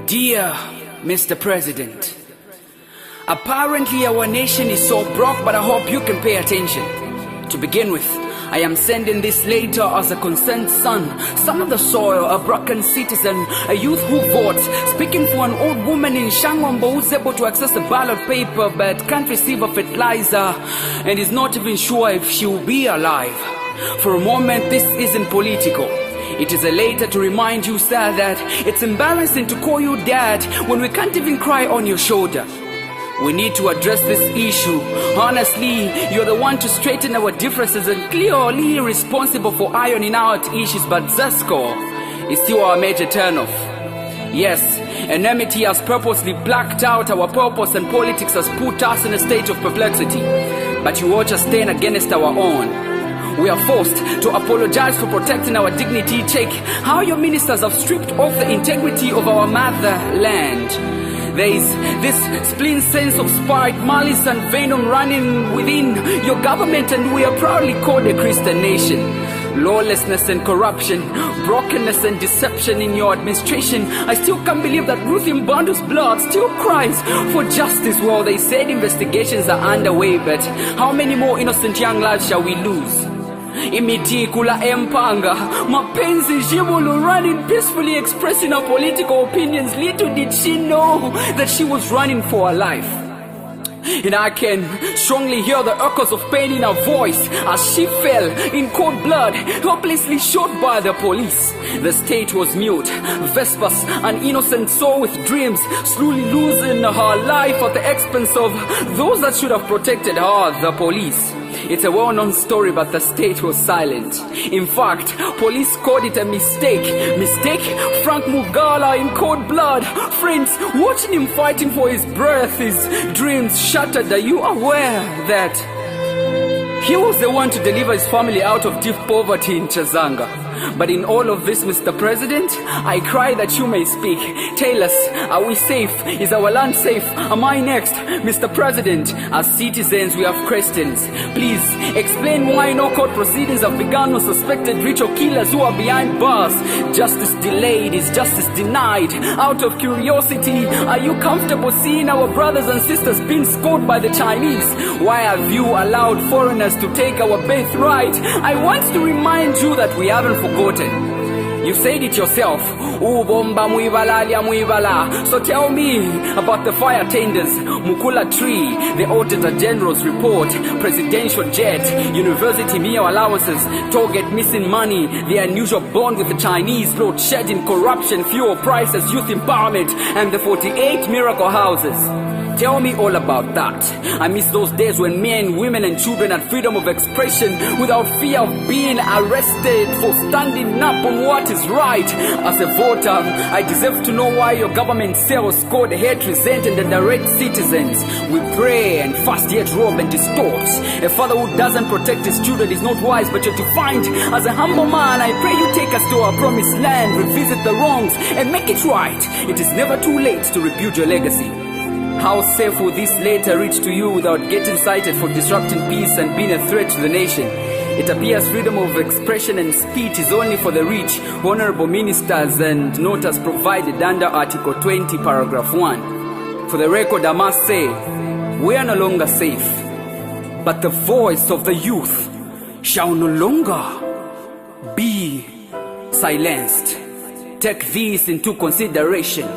Dear Mr. President, apparently our nation is so broke, but I hope you can pay attention. To begin with, I am sending this letter as a concerned son of the soil, a broken citizen, a youth who votes, speaking for an old woman in Shangwambo who's able to access the ballot paper but can't receive a fertilizer and is not even sure if she will be alive. For a moment, this isn't political. It is a letter to remind you, sir, that it's embarrassing to call you dad when we can't even cry on your shoulder. We need to address this issue. Honestly, you're the one to straighten our differences and clearly responsible for ironing out issues, but Zasco is still our major turnoff. Yes, enmity has purposely blacked out our purpose and politics has put us in a state of perplexity. But you watch us stand against our own. We are forced to apologize for protecting our dignity. Check how your ministers have stripped off the integrity of our motherland. There is this spleen sense of spite, malice and venom running within your government, and we are proudly called a Christian nation. Lawlessness and corruption, brokenness and deception in your administration. I still can't believe that Ruth Mbandu's blood still cries for justice. Well, they said investigations are underway, but how many more innocent young lives shall we lose? Imitikula empanga, mapenzi jibulu running peacefully expressing her political opinions. Little did she know that she was running for her life. And I can strongly hear the echoes of pain in her voice as she fell in cold blood, helplessly shot by the police. The state was mute. Vespers, an innocent soul with dreams, slowly losing her life at the expense of those that should have protected her, the police. It's a well-known story, but the state was silent. In fact, police called it a mistake. Mistake? Frank Mugala in cold blood. Friends, watching him fighting for his breath, his dreams shattered. Are you aware that he was the one to deliver his family out of deep poverty in Chazanga? But in all of this, Mr. President, I cry that you may speak. Tell us, are we safe? Is our land safe? Am I next? Mr. President, as citizens, we have questions. Please, explain why no court proceedings have begun on suspected ritual killers who are behind bars. Justice delayed is justice denied. Out of curiosity, are you comfortable seeing our brothers and sisters being scored by the Chinese? Why have you allowed foreigners to take our birthright? I want to remind you that we haven't forgotten. You said it yourself. Ubomba muivala muivala. So tell me about the fire tenders, Mukula tree, the Auditor General's report, presidential jet, university meal allowances, target missing money, the unusual bond with the Chinese, load shedding, corruption, fuel prices, youth empowerment, and the 48 miracle houses. Tell me all about that. I miss those days when men, women and children had freedom of expression without fear of being arrested for standing up on what is right. As a voter, I deserve to know why your government sells code, hate, resent and direct citizens. We pray and fast yet rob and distort. A father who doesn't protect his children is not wise, but you're defined as a humble man. I pray you take us to our promised land, revisit the wrongs and make it right. It is never too late to rebuild your legacy. How safe will this letter reach to you without getting cited for disrupting peace and being a threat to the nation? It appears freedom of expression and speech is only for the rich, honorable ministers, and not as provided under Article 20, Paragraph 1. For the record, I must say, we are no longer safe, but the voice of the youth shall no longer be silenced. Take this into consideration.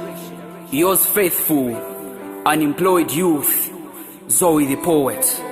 Yours faithful, unemployed youth, Zoe the poet.